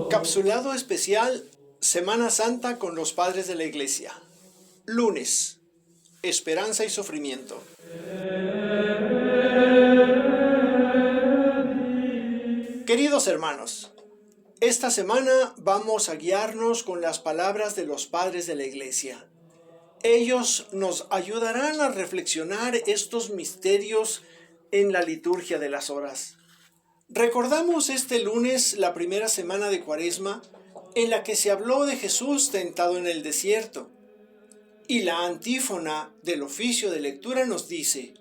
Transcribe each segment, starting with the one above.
Capsulado especial Semana Santa con los padres de la Iglesia. Lunes, esperanza y sufrimiento. Queridos hermanos, esta semana vamos a guiarnos con las palabras de los padres de la Iglesia. Ellos nos ayudarán a reflexionar estos misterios en la liturgia de las horas. Recordamos este lunes la primera semana de Cuaresma, en la que se habló de Jesús tentado en el desierto. Y la antífona del oficio de lectura nos dice: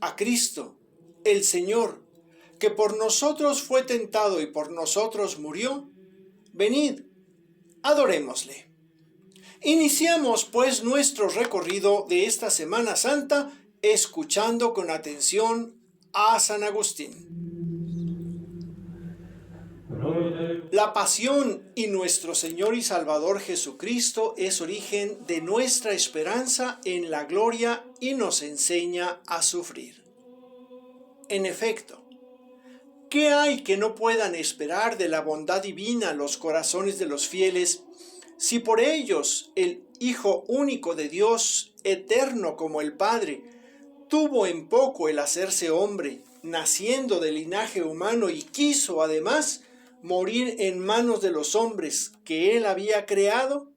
a Cristo, el Señor, que por nosotros fue tentado y por nosotros murió, venid, adorémosle. Iniciamos pues nuestro recorrido de esta Semana Santa escuchando con atención a San Agustín. La pasión y nuestro Señor y Salvador Jesucristo es origen de nuestra esperanza en la gloria y nos enseña a sufrir. En efecto, ¿qué hay que no puedan esperar de la bondad divina los corazones de los fieles, si por ellos el Hijo único de Dios, eterno como el Padre, tuvo en poco el hacerse hombre, naciendo de linaje humano y quiso además morir en manos de los hombres que Él había creado?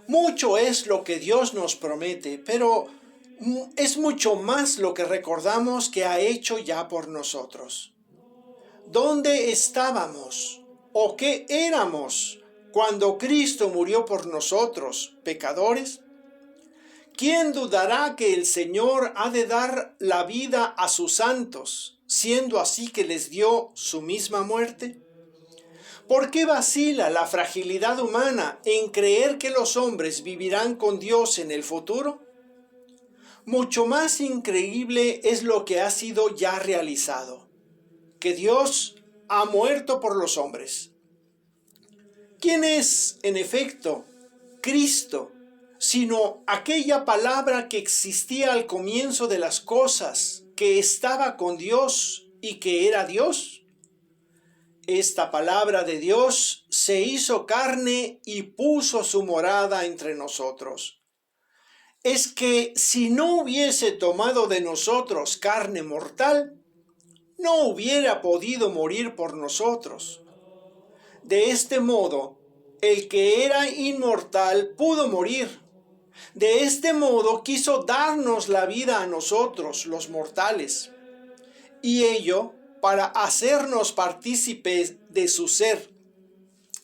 Mucho es lo que Dios nos promete, pero es mucho más lo que recordamos que ha hecho ya por nosotros. ¿Dónde estábamos o qué éramos cuando Cristo murió por nosotros, pecadores? ¿Quién dudará que el Señor ha de dar la vida a sus santos, siendo así que les dio su misma muerte? ¿Por qué vacila la fragilidad humana en creer que los hombres vivirán con Dios en el futuro? Mucho más increíble es lo que ha sido ya realizado, que Dios ha muerto por los hombres. ¿Quién es, en efecto, Cristo, sino aquella palabra que existía al comienzo de las cosas, que estaba con Dios y que era Dios? Esta palabra de Dios se hizo carne y puso su morada entre nosotros. Es que si no hubiese tomado de nosotros carne mortal, no hubiera podido morir por nosotros. De este modo, el que era inmortal pudo morir. De este modo quiso darnos la vida a nosotros, los mortales, y ello para hacernos partícipes de su ser,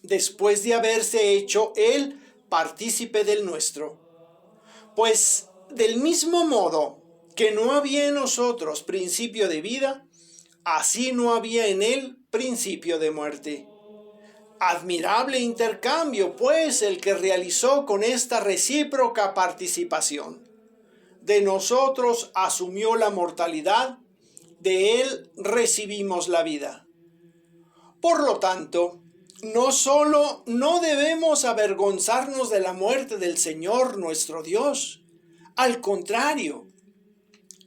después de haberse hecho Él partícipe del nuestro. Pues del mismo modo que no había en nosotros principio de vida, así no había en Él principio de muerte. Admirable intercambio, pues, el que realizó con esta recíproca participación. De nosotros asumió la mortalidad, de Él recibimos la vida. Por lo tanto, no solo no debemos avergonzarnos de la muerte del Señor nuestro Dios, al contrario,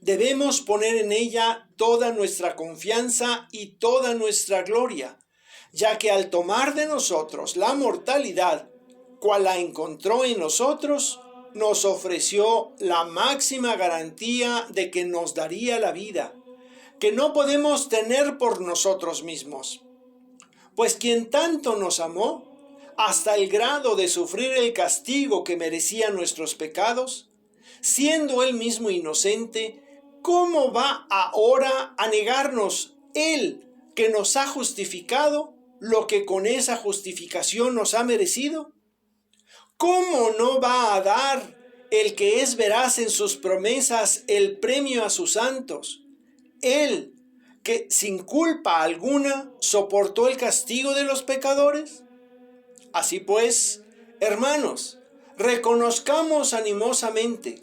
debemos poner en ella toda nuestra confianza y toda nuestra gloria, ya que al tomar de nosotros la mortalidad, cual la encontró en nosotros, nos ofreció la máxima garantía de que nos daría la vida, que no podemos tener por nosotros mismos. Pues quien tanto nos amó, hasta el grado de sufrir el castigo que merecían nuestros pecados, siendo Él mismo inocente, ¿cómo va ahora a negarnos Él que nos ha justificado lo que con esa justificación nos ha merecido? ¿Cómo no va a dar el que es veraz en sus promesas el premio a sus santos? Él, que sin culpa alguna soportó el castigo de los pecadores. Así pues, hermanos, reconozcamos animosamente,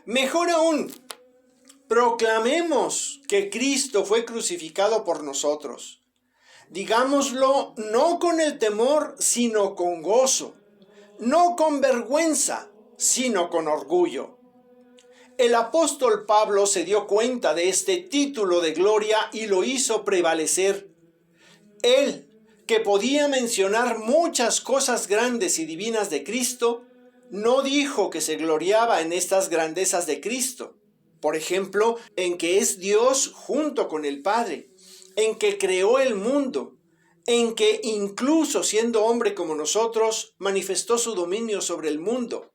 mejor aún, proclamemos que Cristo fue crucificado por nosotros. Digámoslo no con el temor, sino con gozo, no con vergüenza, sino con orgullo. El apóstol Pablo se dio cuenta de este título de gloria y lo hizo prevalecer. Él, que podía mencionar muchas cosas grandes y divinas de Cristo, no dijo que se gloriaba en estas grandezas de Cristo. Por ejemplo, en que es Dios junto con el Padre, en que creó el mundo, en que incluso siendo hombre como nosotros, manifestó su dominio sobre el mundo,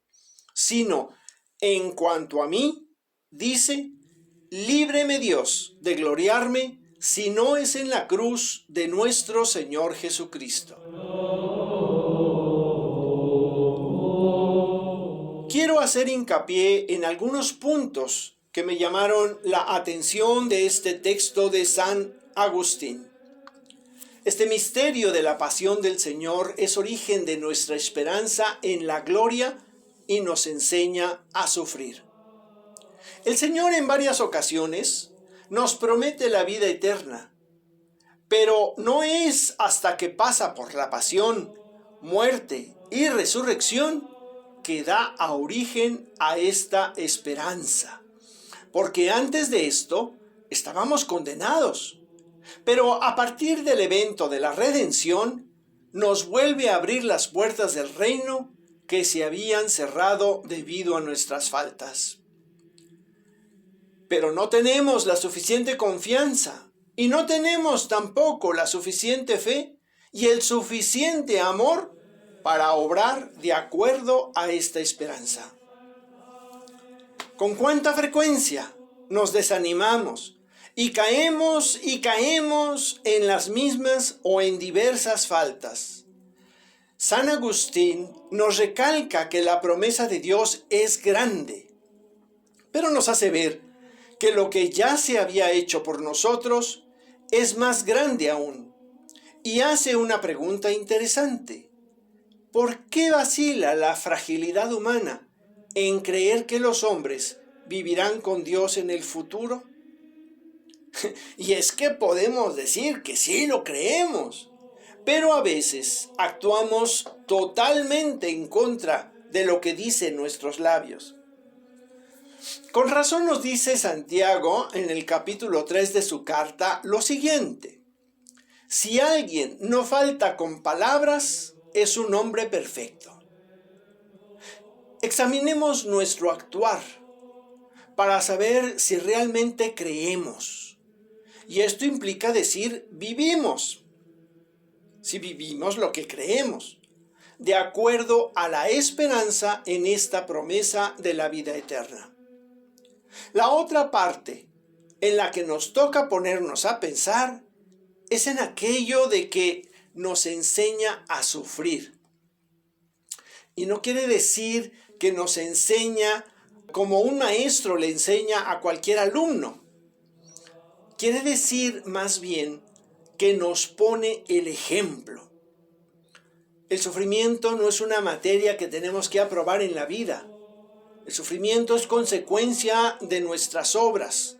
sino en cuanto a mí, dice, líbreme Dios de gloriarme si no es en la cruz de nuestro Señor Jesucristo. Quiero hacer hincapié en algunos puntos que me llamaron la atención de este texto de San Agustín. Este misterio de la pasión del Señor es origen de nuestra esperanza en la gloria y nos enseña a sufrir. El Señor en varias ocasiones nos promete la vida eterna, pero no es hasta que pasa por la pasión, muerte y resurrección que da a origen a esta esperanza, porque antes de esto estábamos condenados. Pero a partir del evento de la redención, nos vuelve a abrir las puertas del reino que se habían cerrado debido a nuestras faltas. Pero no tenemos la suficiente confianza y no tenemos tampoco la suficiente fe y el suficiente amor para obrar de acuerdo a esta esperanza. ¿Con cuánta frecuencia nos desanimamos y caemos en las mismas o en diversas faltas? San Agustín nos recalca que la promesa de Dios es grande, pero nos hace ver que lo que ya se había hecho por nosotros es más grande aún, y hace una pregunta interesante. ¿Por qué vacila la fragilidad humana en creer que los hombres vivirán con Dios en el futuro? Y es que podemos decir que sí lo creemos, pero a veces actuamos totalmente en contra de lo que dicen nuestros labios. Con razón nos dice Santiago en el capítulo 3 de su carta lo siguiente: si alguien no falta con palabras, es un hombre perfecto. Examinemos nuestro actuar para saber si realmente creemos. Y esto implica decir vivimos. Si vivimos lo que creemos, de acuerdo a la esperanza en esta promesa de la vida eterna. La otra parte en la que nos toca ponernos a pensar es en aquello de que nos enseña a sufrir. Y no quiere decir que nos enseña como un maestro le enseña a cualquier alumno. Quiere decir más bien que nos pone el ejemplo. El sufrimiento no es una materia que tenemos que aprobar en la vida. El sufrimiento es consecuencia de nuestras obras.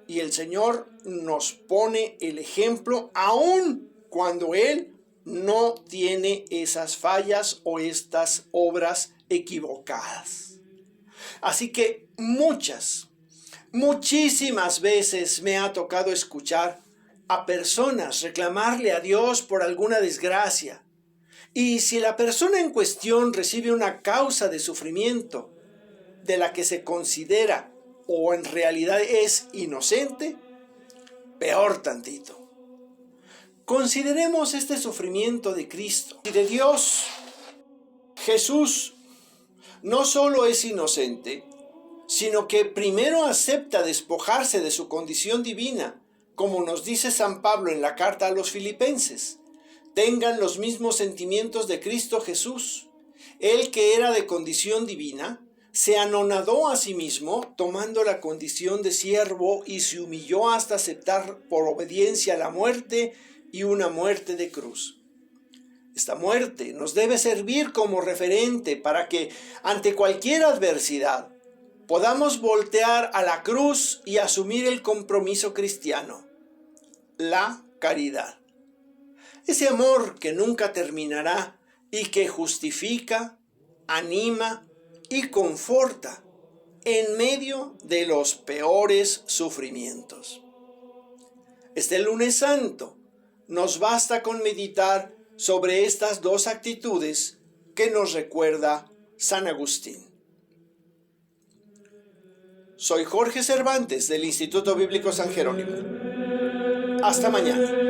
Y el Señor nos pone el ejemplo aun cuando Él no tiene esas fallas o estas obras equivocadas. Así que muchísimas veces me ha tocado escuchar a personas reclamarle a Dios por alguna desgracia. Y si la persona en cuestión recibe una causa de sufrimiento de la que se considera o en realidad es inocente, peor tantito. Consideremos este sufrimiento de Cristo y de Dios. Jesús no solo es inocente, sino que primero acepta despojarse de su condición divina, como nos dice San Pablo en la carta a los Filipenses. Tengan los mismos sentimientos de Cristo Jesús. Él, que era de condición divina, se anonadó a sí mismo, tomando la condición de siervo, y se humilló hasta aceptar por obediencia la muerte, y una muerte de cruz. Esta muerte nos debe servir como referente para que, ante cualquier adversidad, podamos voltear a la cruz y asumir el compromiso cristiano, la caridad. Ese amor que nunca terminará y que justifica, anima y conforta, en medio de los peores sufrimientos. Este lunes santo nos basta con meditar sobre estas dos actitudes que nos recuerda San Agustín. Soy Jorge Cervantes del Instituto Bíblico San Jerónimo. Hasta mañana.